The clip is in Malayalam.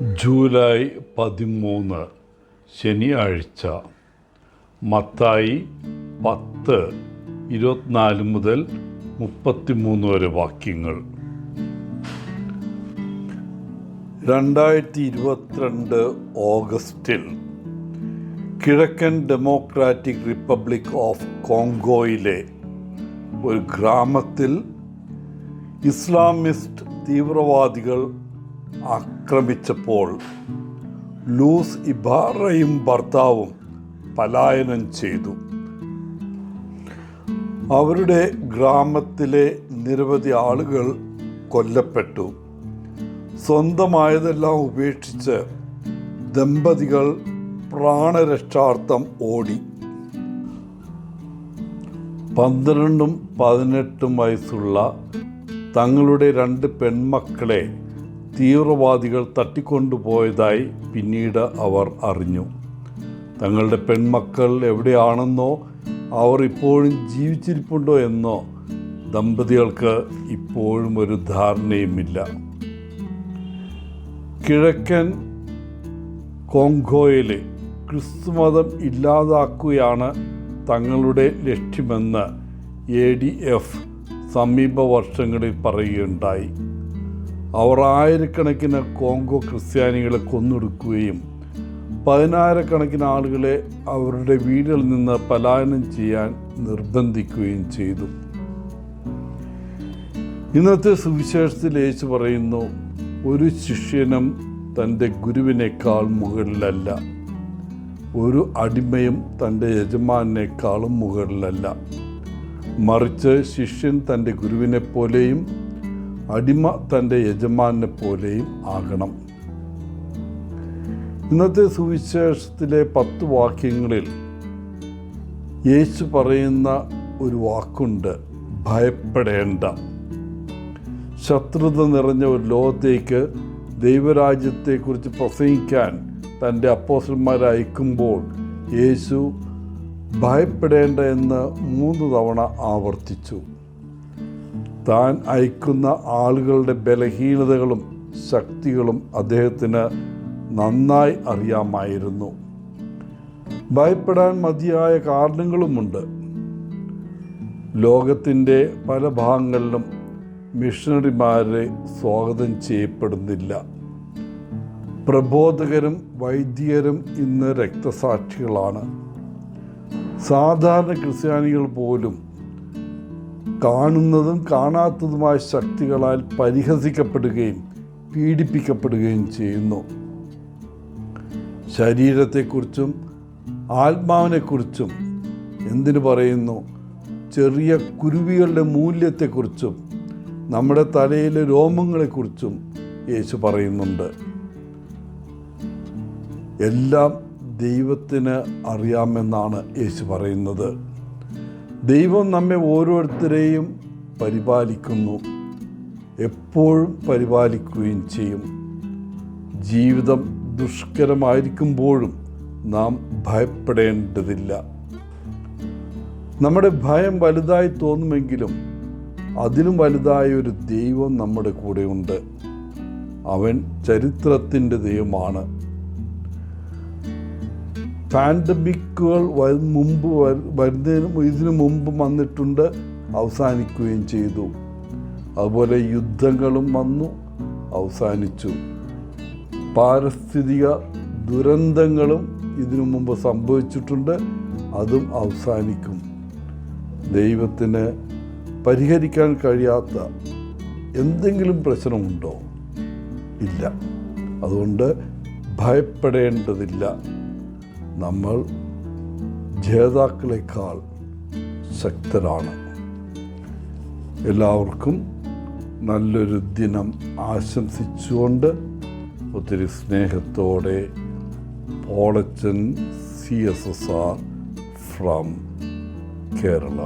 ജൂലൈ 13 ശനിയാഴ്ച. മത്തായി 10:24 മുതൽ 33 വരെ വാക്യങ്ങൾ. 2022 ഓഗസ്റ്റിൽ കിഴക്കൻ ഡെമോക്രാറ്റിക് റിപ്പബ്ലിക് ഓഫ് കോങ്കോയിലെ ഒരു ഗ്രാമത്തിൽ ഇസ്ലാമിസ്റ്റ് തീവ്രവാദികൾ ആക്രമിച്ചപ്പോൾ ലൂസ് ഇബാറയും ഭർത്താവും പലായനം ചെയ്തു. അവരുടെ ഗ്രാമത്തിലെ നിരവധി ആളുകൾ കൊല്ലപ്പെട്ടു. സ്വന്തമായതെല്ലാം ഉപേക്ഷിച്ച് ദമ്പതികൾ പ്രാണരക്ഷാർത്ഥം ഓടി. 12ഉം 18ഉം വയസ്സുള്ള തങ്ങളുടെ 2 പെൺമക്കളെ തീവ്രവാദികൾ തട്ടിക്കൊണ്ടുപോയതായി പിന്നീട് അവർ അറിഞ്ഞു. തങ്ങളുടെ പെൺമക്കൾ എവിടെയാണെന്നോ അവർ ഇപ്പോഴും ജീവിച്ചിരിപ്പുണ്ടോ എന്നോ ദമ്പതികൾക്ക് ഇപ്പോഴും ഒരു ധാരണയുമില്ല. കിഴക്കൻ കോങ്കോയിലെ ക്രിസ്തുമതം ഇല്ലാതാക്കുകയാണ് തങ്ങളുടെ ലക്ഷ്യമെന്ന് ADF സമീപ വർഷങ്ങളിൽ പറയുകയുണ്ടായി. അവർ ആയിരക്കണക്കിന് കോങ്കോ ക്രിസ്ത്യാനികളെ കൊന്നൊടുക്കുകയും 10,000-കണക്കിന് ആളുകളെ അവരുടെ വീടുകളിൽ നിന്ന് പലായനം ചെയ്യാൻ നിർബന്ധിക്കുകയും ചെയ്തു. ഇന്നത്തെ സുവിശേഷത്തിൽ യേശു പറയുന്നു, ഒരു ശിഷ്യനും തൻ്റെ ഗുരുവിനേക്കാൾ മുകളിലല്ല, ഒരു അടിമയും തൻ്റെ യജമാനേക്കാളും മുകളിലല്ല, മറിച്ച് ശിഷ്യൻ തൻ്റെ ഗുരുവിനെ പോലെയും അടിമ തൻ്റെ യജമാനെ പോലെയും ആകണം. ഇന്നത്തെ സുവിശേഷത്തിലെ 10 വാക്യങ്ങളിൽ യേശു പറയുന്ന ഒരു വാക്കുണ്ട്, ഭയപ്പെടേണ്ട. ശത്രുത നിറഞ്ഞ ഒരു ലോകത്തേക്ക് ദൈവരാജ്യത്തെക്കുറിച്ച് പ്രസംഗിക്കാൻ തൻ്റെ അപ്പോസ്തലന്മാരെ അയക്കുമ്പോൾ യേശു ഭയപ്പെടേണ്ട എന്ന് 3 തവണ ആവർത്തിച്ചു. താൻ അയക്കുന്ന ആളുകളുടെ ബലഹീനതകളും ശക്തികളും അദ്ദേഹത്തിന് നന്നായി അറിയാമായിരുന്നു. ഭയപ്പെടാൻ മതിയായ കാരണങ്ങളുമുണ്ട്. ലോകത്തിൻ്റെ പല ഭാഗങ്ങളിലും മിഷണറിമാരെ സ്വാഗതം ചെയ്യപ്പെടുന്നില്ല. പ്രബോധകരും വൈദികരും ഇന്ന് രക്തസാക്ഷികളാണ്. സാധാരണ ക്രിസ്ത്യാനികൾ പോലും കാണുന്നതും കാണാത്തതുമായ ശക്തികളാൽ പരിഹസിക്കപ്പെടുകയും പീഡിപ്പിക്കപ്പെടുകയും ചെയ്യുന്നു. ശരീരത്തെക്കുറിച്ചും ആത്മാവിനെക്കുറിച്ചും എന്തിനു പറയുന്നു, ചെറിയ കുരുവികളുടെ മൂല്യത്തെക്കുറിച്ചും നമ്മുടെ തലയിലെ രോമങ്ങളെക്കുറിച്ചും യേശു പറയുന്നുണ്ട്. എല്ലാം ദൈവത്തിന് അറിയാമെന്നാണ് യേശു പറയുന്നത്. ദൈവം നമ്മെ ഓരോരുത്തരെയും പരിപാലിക്കുന്നു, എപ്പോഴും പരിപാലിക്കുകയും ചെയ്യും. ജീവിതം ദുഷ്കരമായിരിക്കുമ്പോഴും നാം ഭയപ്പെടേണ്ടതില്ല. നമ്മുടെ ഭയം വലുതായി തോന്നുമെങ്കിലും അതിലും വലുതായ ഒരു ദൈവം നമ്മുടെ കൂടെയുണ്ട്. അവൻ ചരിത്രത്തിൻ്റെ ദൈവമാണ്. പാൻഡമിക്കുകൾ ഇതിനു മുമ്പ് വന്നിട്ടുണ്ട്, അവസാനിക്കുകയും ചെയ്തു. അതുപോലെ യുദ്ധങ്ങളും വന്നു, അവസാനിച്ചു. പാരിസ്ഥിതിക ദുരന്തങ്ങളും ഇതിനു മുമ്പ് സംഭവിച്ചിട്ടുണ്ട്, അതും അവസാനിക്കും. ദൈവത്തിന് പരിഹരിക്കാൻ കഴിയാത്ത എന്തെങ്കിലും പ്രശ്നമുണ്ടോ? ഇല്ല. അതുകൊണ്ട് ഭയപ്പെടേണ്ടതില്ല. നമ്മൾ ജേതാക്കളെക്കാൾ ശക്തരാണ്. എല്ലാവർക്കും നല്ലൊരു ദിനം ആശംസിച്ചുകൊണ്ട് ഒത്തിരി സ്നേഹത്തോടെ പോളച്ചൻ CSSR ഫ്രം കേരള.